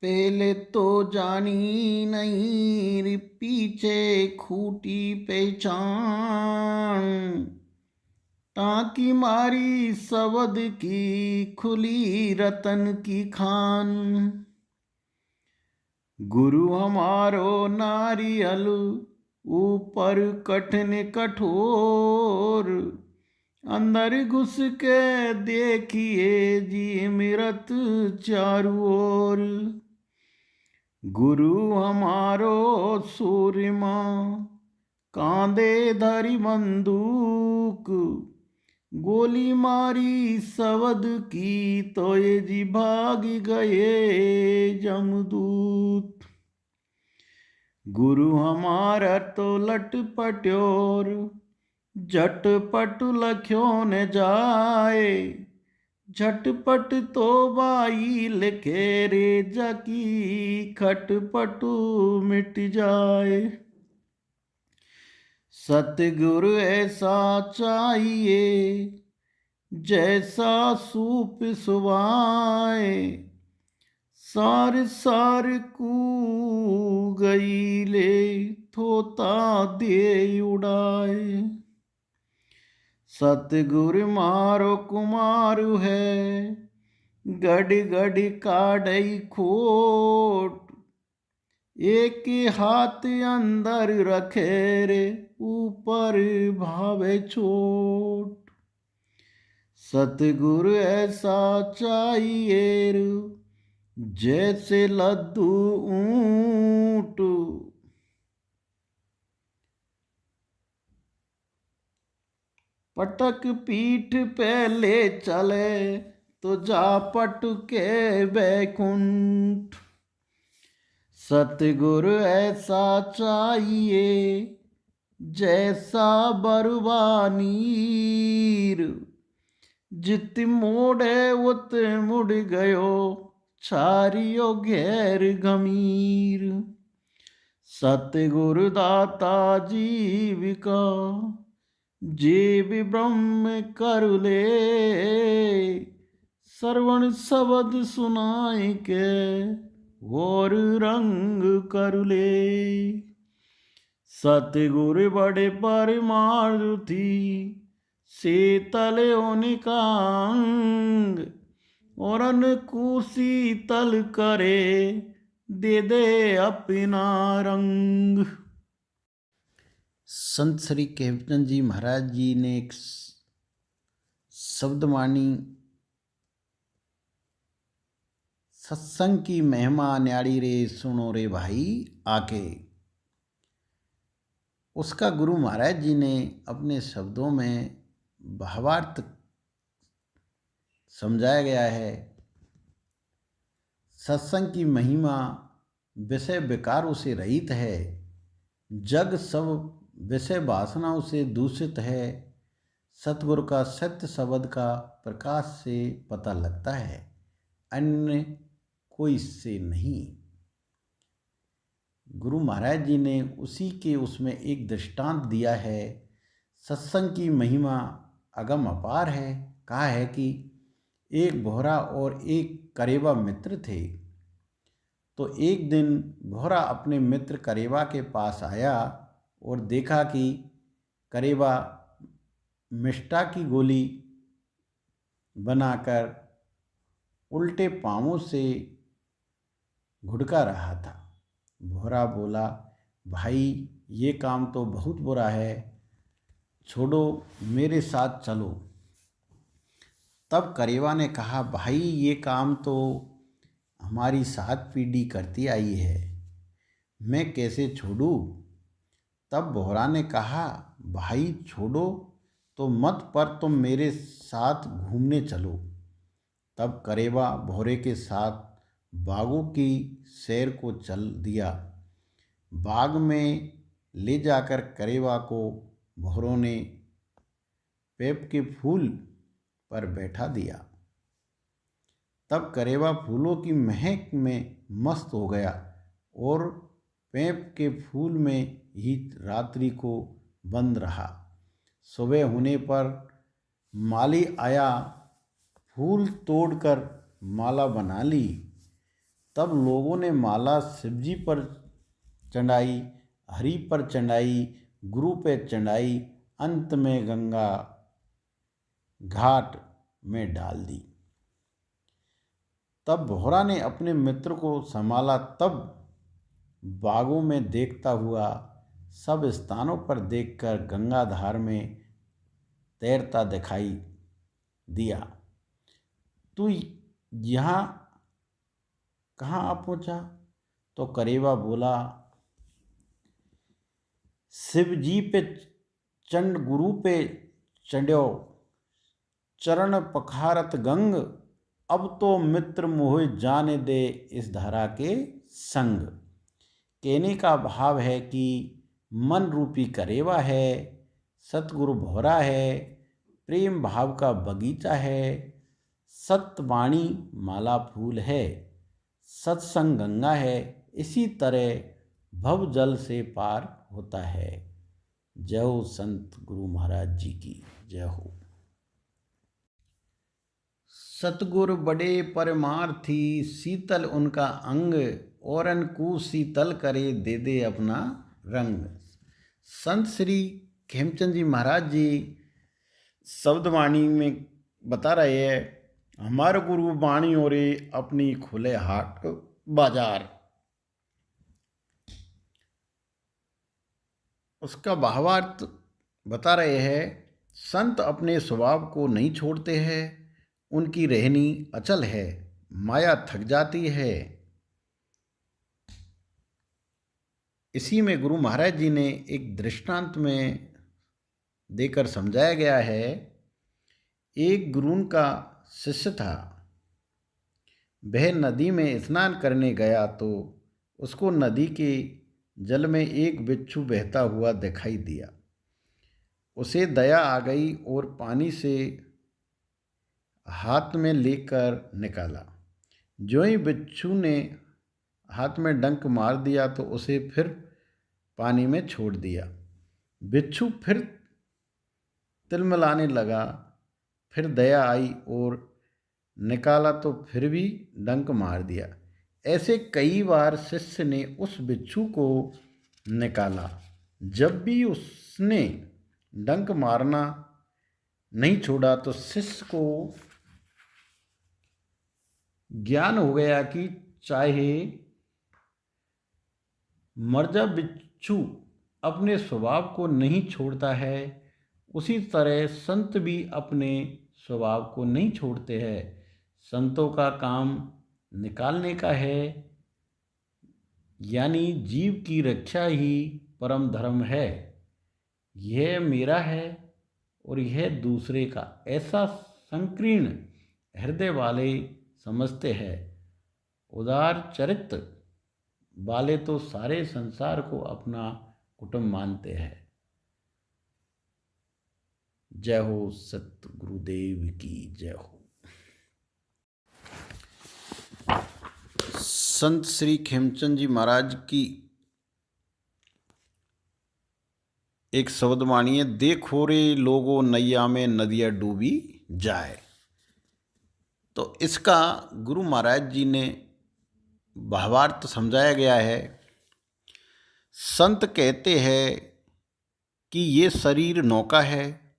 Speaker 1: पहले तो जानी नहीं रे पीछे खूटी पहचान, ताकि मारी सबद की खुली रतन की खान। गुरु हमारो नारियल ऊपर कठिन कठोर, अंदर घुस के देखिए जी मिरत चारू ओर। गुरु हमारो सूर्यमा कांधे धरी बंदूक, गोली मारी सवद की तो ये जी भाग गए जमदूत। गुरु हमारा तो लटपट्योर, झटपट लख्यो न जाए, झटपट तो बाई लिखे रे जकी खटपट मिट जाए। सतगुरु ऐसा चाहिए जैसा सूप सुवाए, सार सार कू गई ले थोता दे उड़ाए। सतगुरु मारो कुमारु है गड़ गड़ काढ़ई खोट, एक हाथ अंदर रखे रे ऊपर भावे छोट। सतगुरु ऐसा चाहिए रू जैसे लद्दू ऊंट, पटक पीठ पे ले चले तो जा पटके बैकुंठ। सतगुरु ऐसा चाहिए जैसा बरवानीर, जित मोड़े उत मुड़ गयो छारियो घेर गमीर। सतगुरु दाता जीविका जीव ब्रह्म कर ले, श्रवण शब्द सुनाए के और रंग कर ले। सतगुरु बड़े परमार्थी शीतल उनका अंग, और अनकुशी तल करे दे दे अपना रंग। संत श्री केवचंद जी महाराज जी ने एक शब्दवाणी सत्संग की महिमा न्याड़ी रे सुनो रे भाई आके, उसका गुरु महाराज जी ने अपने शब्दों में भावार्थ समझाया गया है। सत्संग की महिमा विषय विकारों से रहित है, जग सब विषय वासनाओं से दूषित है। सतगुरु का सत्य शब्द का प्रकाश से पता लगता है, अन्य कोई से नहीं। गुरु महाराज जी ने उसी के उसमें एक दृष्टांत दिया है। सत्संग की महिमा अगम अपार है। कहा है कि एक भोरा और एक करेवा मित्र थे। तो एक दिन भौरा अपने मित्र करेवा के पास आया और देखा कि करेवा मिष्टा की गोली बनाकर उल्टे पांवों से घुड़का रहा था। भौरा बोला, भाई ये काम तो बहुत बुरा है, छोड़ो, मेरे साथ चलो। तब करेवा ने कहा, भाई ये काम तो हमारी 7 पीढ़ी करती आई है, मैं कैसे छोड़ूं? तब भौरा ने कहा, भाई छोड़ो तो मत, पर तुम मेरे साथ घूमने चलो। तब करेवा भौरे के साथ बागों की सैर को चल दिया। बाग में ले जाकर करेवा को भौरों ने पेप के फूल पर बैठा दिया। तब करेवा फूलों की महक में मस्त हो गया और पेप के फूल में ही रात्रि को बंद रहा। सुबह होने पर माली आया, फूल तोड़कर माला बना ली। तब लोगों ने माला शिवजी पर चढ़ाई, हरि पर चढ़ाई, गुरु पे चढ़ाई, अंत में गंगा घाट में डाल दी। तब भौरा ने अपने मित्र को संभाला। तब बागों में देखता हुआ सब स्थानों पर देखकर गंगाधार में तैरता दिखाई दिया। तू यहाँ कहाँ आ पहुँचा? तो करेवा बोला, शिव जी पे चंड गुरु पे चढ़्यो, चरण पखारत गंग, अब तो मित्र मोह जाने दे इस धारा के संग। कहने का भाव है कि मन रूपी करेवा है, सतगुरु भौरा है, प्रेम भाव का बगीचा है, सत्यवाणी माला फूल है, सत्संग गंगा है, इसी तरह भव जल से पार होता है। जय हो संत गुरु महाराज जी की जय हो। सतगुरु बड़े परमार्थी, शीतल उनका अंग, औरन को शीतल करे दे दे अपना रंग। संत श्री खेमचंद जी महाराज जी शब्दवाणी में बता रहे हैं, हमारे गुरु वाणी और अपनी खुले हाट बाजार। उसका भावार्थ बता रहे हैं, संत अपने स्वभाव को नहीं छोड़ते हैं, उनकी रहनी अचल है, माया थक जाती है। इसी में गुरु महाराज जी ने एक दृष्टांत में देकर समझाया गया है। एक गुरु का शिष्य था, वह नदी में स्नान करने गया तो उसको नदी के जल में एक बिच्छू बहता हुआ दिखाई दिया। उसे दया आ गई और पानी से हाथ में लेकर निकाला। जो ही बिच्छू ने हाथ में डंक मार दिया तो उसे फिर पानी में छोड़ दिया। बिच्छू फिर तिलमिलाने लगा, फिर दया आई और निकाला तो फिर भी डंक मार दिया। ऐसे कई बार शिष्य ने उस बिच्छू को निकाला। जब भी उसने डंक मारना नहीं छोड़ा तो शिष्य को ज्ञान हो गया कि चाहे मर्जा बिच्छू अपने स्वभाव को नहीं छोड़ता है, उसी तरह संत भी अपने स्वभाव को नहीं छोड़ते हैं। संतों का काम निकालने का है, यानी जीव की रक्षा ही परम धर्म है। यह मेरा है और यह दूसरे का, ऐसा संकीर्ण हृदय वाले समझते हैं। उदार चरित्र वाले तो सारे संसार को अपना कुटुंब मानते हैं। जय हो सत गुरुदेव की जय हो। संत श्री खेमचंद जी महाराज की एक शब्दवाणी है, देखो रे लोगों नैया में नदियाँ डूबी जाए। तो इसका गुरु महाराज जी ने भावार्थ समझाया गया है। संत कहते हैं कि ये शरीर नौका है,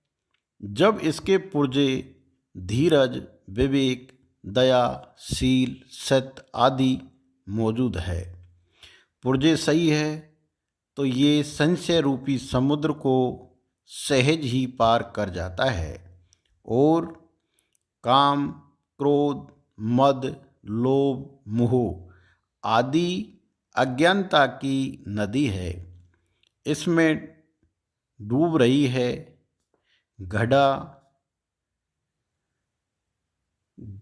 Speaker 1: जब इसके पुर्जे धीरज, विवेक, दया, शील, सत्य आदि मौजूद है, पुर्जे सही है, तो ये संशय रूपी समुद्र को सहज ही पार कर जाता है और काम, क्रोध, मद, लोभ, मोह आदि अज्ञानता की नदी है, इसमें डूब रही है। घड़ा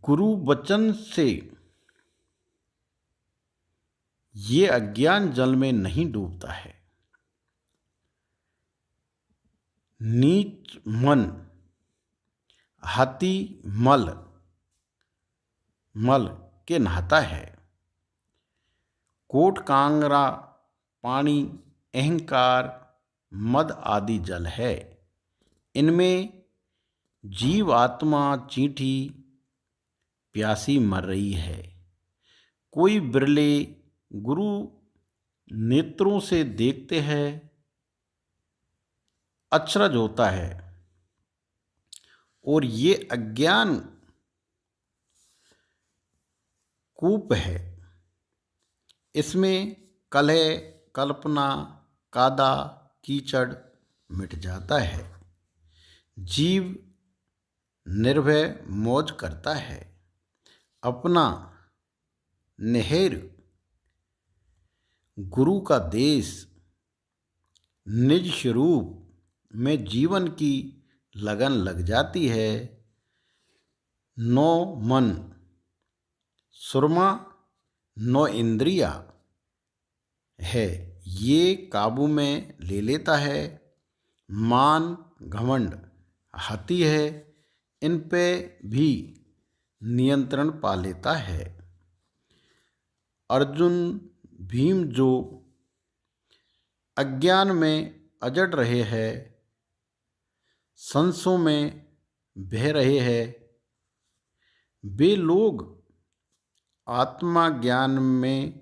Speaker 1: गुरु वचन से ये अज्ञान जल में नहीं डूबता है। नीच मन हाथी मल के नहाता है। कोट कांगरा पानी, अहंकार, मद आदि जल है। इनमें जीव आत्मा चींटी प्यासी मर रही है। कोई बिरले गुरु नेत्रों से देखते हैं, अचरज होता है और ये अज्ञान कूप है। इसमें कलह, कल्पना, कादा, कीचड़ मिट जाता है। जीव निर्भय मौज करता है। अपना नहेर गुरु का देश निज स्वरूप में जीवन की लगन लग जाती है। नौ मन सुरमा, नौ इंद्रिया है, ये काबू में ले लेता है। मान घमंड हाथी है, इन पे भी नियंत्रण पा लेता है। अर्जुन भीम जो अज्ञान में अजड़ रहे हैं, संशयों में बह रहे हैं, वे लोग आत्मा ज्ञान में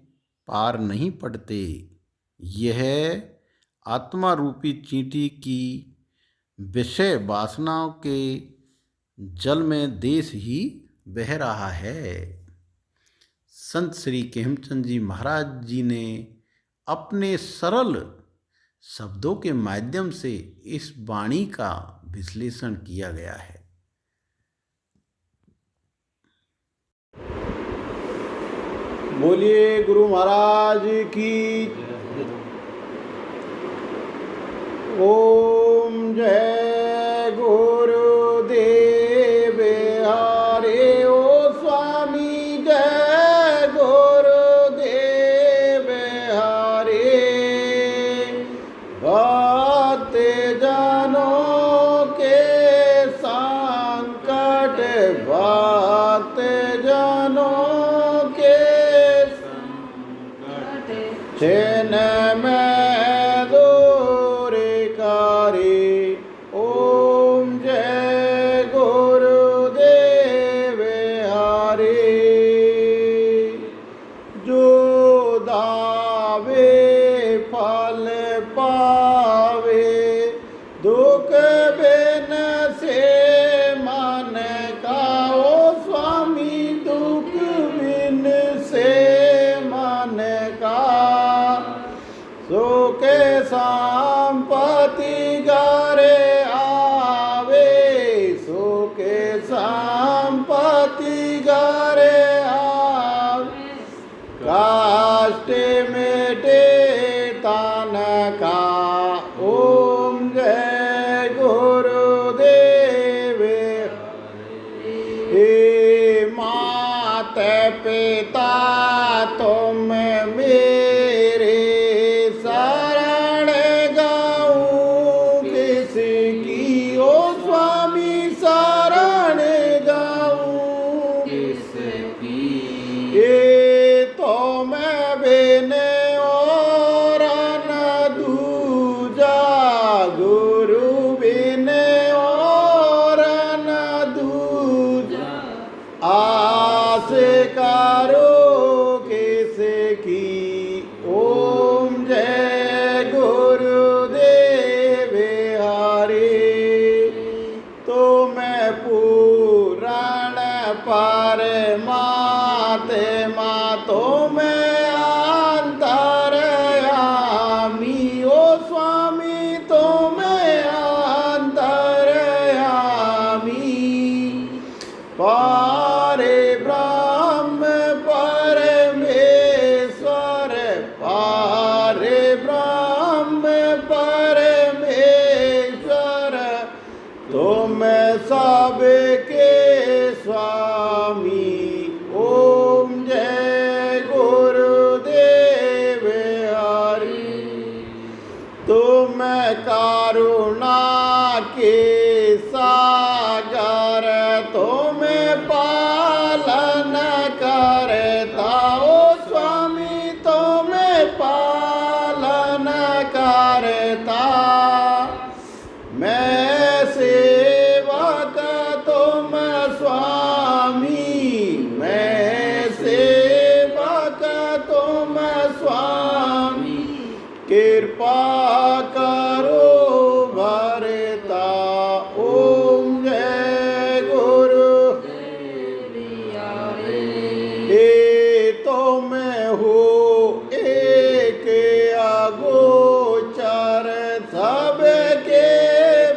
Speaker 1: पार नहीं पड़ते। यह आत्मा रूपी चींटी की विषय वासनाओं के जल में देश ही बह रहा है। संत श्री खेमचंद जी महाराज जी ने अपने सरल शब्दों के माध्यम से इस वाणी का विश्लेषण किया गया है। बोलिए गुरु महाराज की। ओम जय गुरुदेव हरे। ओ स्वामी जय गुरुदेव हरे। भक्त जनों के संकट, भक्त जनों के छेन में दूर करे। ओम जय गुरुदेव हरे। जो दावे फल पावे, दुख बिन से मन का। ओ स्वामी दुख बिन से मन का। सुख संपत्ति घरे आवे, सुख संपत्ति घरे आवे। कष्ट मिटे तन का। ओम जय गुरुदेव। हे माता पिता तुम मेरे शरण गाऊं किसकी। ओ स्वामी शरण गाऊं किसकी। ये तो मैं बिन और न दूजा, गुरु बिन और न दूजा। आस करो किस कृपा करो भरता। ओम जय गुरु ये तो मैं हूँ एक अगोचर सबके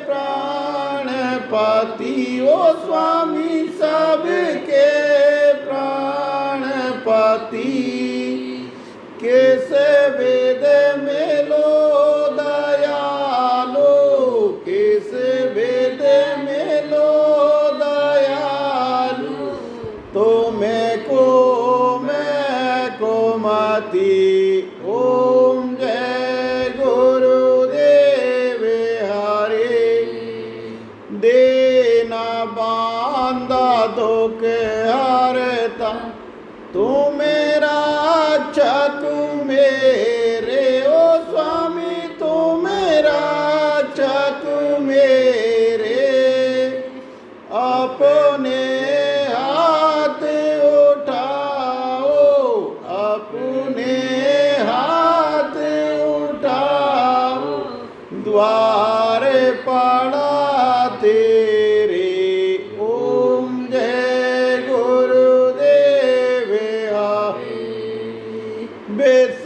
Speaker 1: प्राणपति। ओ स्वामी सबके प्राणपति। किस वेद में लो दयालो, किस वेद में लो दयालु। तुम्हें को मैं को मति। ओम जय गुरुदेव हरे। देना बांधा दुख हरता तू मेरा रक्षक मेरे। ओ स्वामी तू मेरा रक्षक मेरे। अपने हाथ उठाओ, अपने हाथ उठाओ। द्वार पड़ा तेरे। ओम जय गुरुदेव विष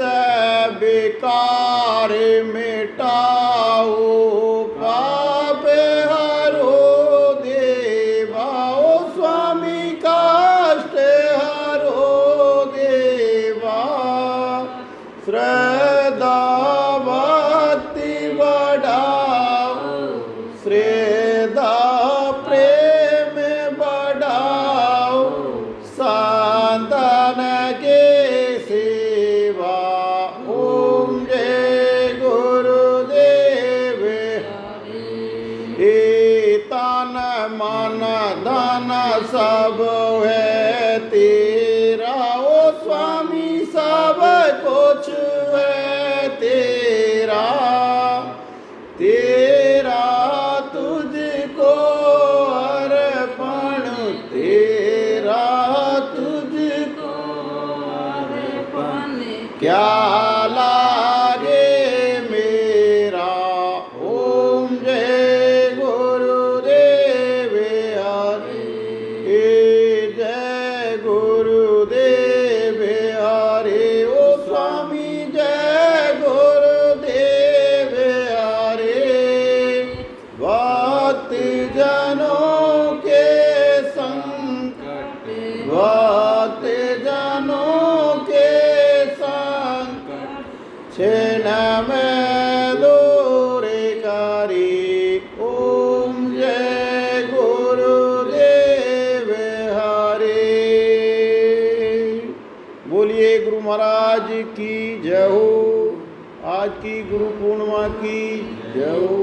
Speaker 1: विकार मिटाओ, पाप हरो देवा। ओ स्वामी कष्ट हरो देवा। श्रद्धा भक्ति बढ़ाओ, श्रद्धा प्रेम बढ़ाओ। संतन के सेवा। ओम जय गुरुदेव ए तन मन धन सब है तेरा। ओ स्वामी सब कुछ है तेरा। तेरा तुझको अर्पण, तेरा तुझको अर्पण। क्या लागे मेरा। ओम जय गुरुदेव हरे। जय गुरुदेव हरे। ओ स्वामी जय गुरुदेव हरे। भक्त जनों के संकट, भक्त जनों के क्षण में दूर करी। ओम जय गुरुदेव हरे। बोलिए गुरु महाराज की जय हो। आज की गुरु पूर्णिमा की जय हो।